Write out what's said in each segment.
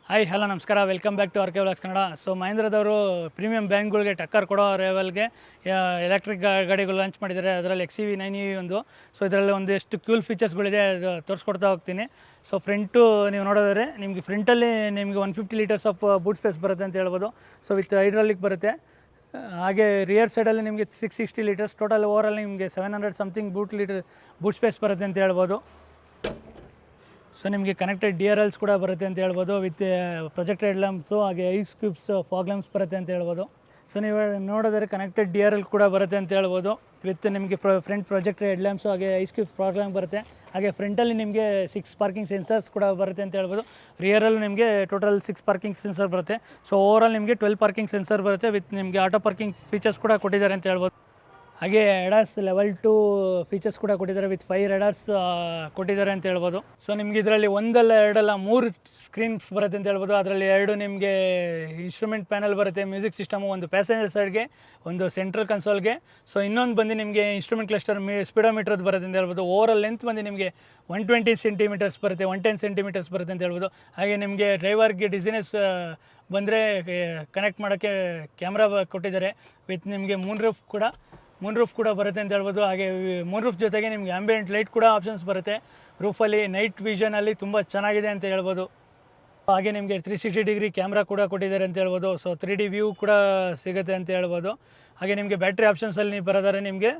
Hi hello ನಮಸ್ಕಾರ, welcome back to R K vlogs Kannada. So ಮಹೇಂದ್ರದವರು premium ಬ್ರ್ಯಾಂಡ್ಗಳಿಗೆ ಟಕ್ಕರ್ ಕೊಡೋ ಲೆವೆಲ್ಗೆ ಎಲೆಕ್ಟ್ರಿಕ್ ಗಾಡಿಗಳು ಲಾಂಚ್ ಮಾಡಿದ್ದಾರೆ. ಅದರಲ್ಲಿ XUV 9EV ಒಂದು. ಸೊ ಇದರಲ್ಲಿ ಒಂದಿಷ್ಟು ಕ್ಯೂಲ್ ಫೀಚರ್ಸ್ಗಳಿದೆ, ಅದು ತೋರಿಸ್ಕೊಡ್ತಾ ಹೋಗ್ತೀನಿ. ಸೊ ಫ್ರಂಟು ನೀವು ನೋಡೋದಾದ್ರೆ ನಿಮಗೆ ಫ್ರಂಟಲ್ಲಿ ನಿಮಗೆ 150 ಲೀಟರ್ಸ್ ಆಫ್ ಬೂಟ್ ಸ್ಪೇಸ್ ಬರುತ್ತೆ ಅಂತ ಹೇಳ್ಬೋದು. ಸೊ ವಿತ್ ಹೈಡ್ರಾಲಿಕ್ ಬರುತ್ತೆ. ಹಾಗೆ ರಿಯರ್ ಸೈಡಲ್ಲಿ ನಿಮಗೆ 660 ಲೀಟರ್ಸ್, ಟೋಟಲ್ ಓವರಾಲ್ ನಿಮಗೆ 700 ಸಮಥಿಂಗ್ ಬೂಟ್ ಸ್ಪೇಸ್ ಬರುತ್ತೆ ಅಂತ ಹೇಳ್ಬೋದು. ಸೊ ನಿಮಗೆ ಕನೆಕ್ಟೆಡ್ DRLs ಕೂಡ ಬರುತ್ತೆ ಅಂತ ಹೇಳ್ಬೋದು, ವಿತ್ ಪ್ರೊಜೆಕ್ಟೆಡ್ ಹೆಡ್ ಲ್ಯಾಂಪ್ಸು, ಹಾಗೆ ಐಸ್ ಕ್ಯೂಬ್ಸ್ ಫಾಗ್ ಲ್ಯಾಂಪ್ಸ್ ಬರುತ್ತೆ ಅಂತ ಹೇಳ್ಬೋದು. ಸೊ ನೀವು ನೋಡಿದ್ರೆ ಕನೆಕ್ಟೆಡ್ DRL ಕೂಡ ಬರುತ್ತೆ ಅಂತ ಹೇಳ್ಬೋದು, ವಿತ್ ನಿಮಗೆ ಫ್ರಂಟ್ ಪ್ರೊಜೆಕ್ಟೆಡ್ ಹೆಡ್ ಲ್ಯಾಂಪ್ಸು, ಹಾಗೆ ಐಸ್ ಕ್ಯೂಬ್ಸ್ ಫಾಗ್ ಲ್ಯಾಂಪ್ ಬರುತ್ತೆ. ಹಾಗೆ ಫ್ರಂಟಲ್ಲಿ ನಿಮಗೆ 6 ಪಾರ್ಕಿಂಗ್ ಸೆನ್ಸರ್ಸ್ ಕೂಡ ಬರುತ್ತೆ ಅಂತ ಹೇಳ್ಬೋದು. ರಿಯರಲ್ಲಿ ನಿಮಗೆ ಟೋಟಲ್ 6 ಪಾರ್ಕಿಂಗ್ ಸೆನ್ಸರ್ ಬರುತ್ತೆ. ಸೊ ಓವರಾಲ್ ನಿಮಗೆ 12 ಪಾರ್ಕಿಂಗ್ ಸೆನ್ಸರ್ ಬರುತ್ತೆ, ವಿತ್ ನಿಮಗೆ ಆಟೋ ಪಾರ್ಕಿಂಗ್ ಫೀಚರ್ಸ್ ಕೂಡ ಕೊಟ್ಟಿದ್ದಾರೆ ಅಂತ ಹೇಳ್ಬೋದು. ಹಾಗೆ ಎಡಾಸ್ ಲೆವೆಲ್ 2 ಫೀಚರ್ಸ್ ಕೂಡ ಕೊಟ್ಟಿದ್ದಾರೆ, ವಿತ್ 5 ರೆಡಾರ್ಸ್ ಕೊಟ್ಟಿದ್ದಾರೆ ಅಂತ ಹೇಳ್ಬೋದು. ಸೊ ನಿಮ್ಗೆ ಇದರಲ್ಲಿ ಒಂದಲ್ಲ ಎರಡಲ್ಲ 3 ಸ್ಕ್ರೀನ್ಸ್ ಬರುತ್ತೆ ಅಂತ ಹೇಳ್ಬೋದು. ಅದರಲ್ಲಿ 2 ನಿಮಗೆ ಇನ್ಸ್ಟ್ರೂಮೆಂಟ್ ಪ್ಯಾನಲ್ ಬರುತ್ತೆ, ಮ್ಯೂಸಿಕ್ ಸಿಸ್ಟಮು, ಒಂದು ಪ್ಯಾಸೆಂಜರ್ ಸೈಡ್ಗೆ, ಒಂದು ಸೆಂಟ್ರಲ್ ಕನ್ಸೋಲ್ಗೆ. ಸೊ ಇನ್ನೊಂದು ಬಂದು ನಿಮಗೆ ಇನ್ಸ್ಟ್ರೂಮೆಂಟ್ ಕ್ಲಸ್ಟರ್ ಸ್ಪೀಡೋಮೀಟರ್ದು ಬರುತ್ತೆ ಅಂತ ಹೇಳ್ಬೋದು. ಓವರಾಲ್ ಲೆಂತ್ ಬಂದು ನಿಮಗೆ 120 ಸೆಂಟಿಮೀಟರ್ಸ್ ಬರುತ್ತೆ, 110 ಸೆಂಟಿಮೀಟರ್ಸ್ ಬರುತ್ತೆ ಅಂತ ಹೇಳ್ಬೋದು. ಹಾಗೆ ನಿಮಗೆ ಡ್ರೈವರ್ಗೆ ಡಿಸಿನೆಸ್ ಬಂದರೆ ಕನೆಕ್ಟ್ ಮಾಡೋಕ್ಕೆ ಕ್ಯಾಮ್ರಾ ಕೊಟ್ಟಿದ್ದಾರೆ, ವಿತ್ ನಿಮಗೆ ಮೂನ್ ರೂಫ್ ಕೂಡ ಬರುತ್ತೆ ಅಂತ ಹೇಳ್ಬೋದು. ಹಾಗೆ ಮೂನ್ ರೂಫ್ ಜೊತೆಗೆ ನಿಮಗೆ ಆಂಬಿಯೆಂಟ್ ಲೈಟ್ ಕೂಡ ಆಪ್ಷನ್ಸ್ ಬರುತ್ತೆ. ರೂಫಲ್ಲಿ ನೈಟ್ ವಿಷನಲ್ಲಿ ತುಂಬ ಚೆನ್ನಾಗಿದೆ ಅಂತ ಹೇಳ್ಬೋದು. ಹಾಗೆ ನಿಮಗೆ 360 ಡಿಗ್ರಿ ಕ್ಯಾಮ್ರಾ ಕೂಡ ಕೊಟ್ಟಿದ್ದಾರೆ ಅಂತ ಹೇಳ್ಬೋದು. ಸೊ 3D ವ್ಯೂ ಕೂಡ ಸಿಗುತ್ತೆ ಅಂತ ಹೇಳ್ಬೋದು. ಹಾಗೆ ನಿಮಗೆ ಬ್ಯಾಟ್ರಿ ಆಪ್ಷನ್ಸಲ್ಲಿ ಬರೋದಾದ್ರೆ ನಿಮಗೆ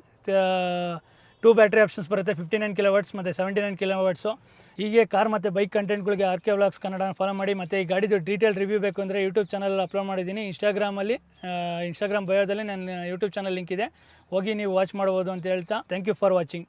2 ಬ್ಯಾಟ್ರಿ ಆಪ್ಷನ್ಸ್ ಬರುತ್ತೆ, 59 kW ಮತ್ತು 79 kW. ಹೀಗೆ ಕಾರ್ ಮತ್ತು ಬೈಕ್ ಕಂಟೆಂಟ್ಗಳಿಗೆ ಆರ್ ಕೆ ವ್ಲಾಗ್ಸ್ ಕನ್ನಡನ ಫಾಲೋ ಮಾಡಿ. ಮತ್ತು ಈ ಗಾಡಿದು ಡೀಟೇಲ್ ರಿವ್ಯೂ ಬೇಕು ಅಂದರೆ ಯೂಟ್ಯೂಬ್ ಚಾನಲ್ ಅಪ್ಲೋಡ್ ಮಾಡಿದ್ದೀನಿ. ಇನ್ಸ್ಟಾಗ್ರಾಮ್ ಬಯೋದಲ್ಲಿ ನನ್ನ ಯೂಟ್ಯೂಬ್ ಚಾನಲ್ ಲಿಂಕ್ ಇದೆ, ಹೋಗಿ ನೀವು ವಾಚ್ ಮಾಡ್ಬೋದು ಅಂತ ಹೇಳ್ತಾ ಥ್ಯಾಂಕ್ ಯು ಫಾರ್ ವಾಚಿಂಗ್.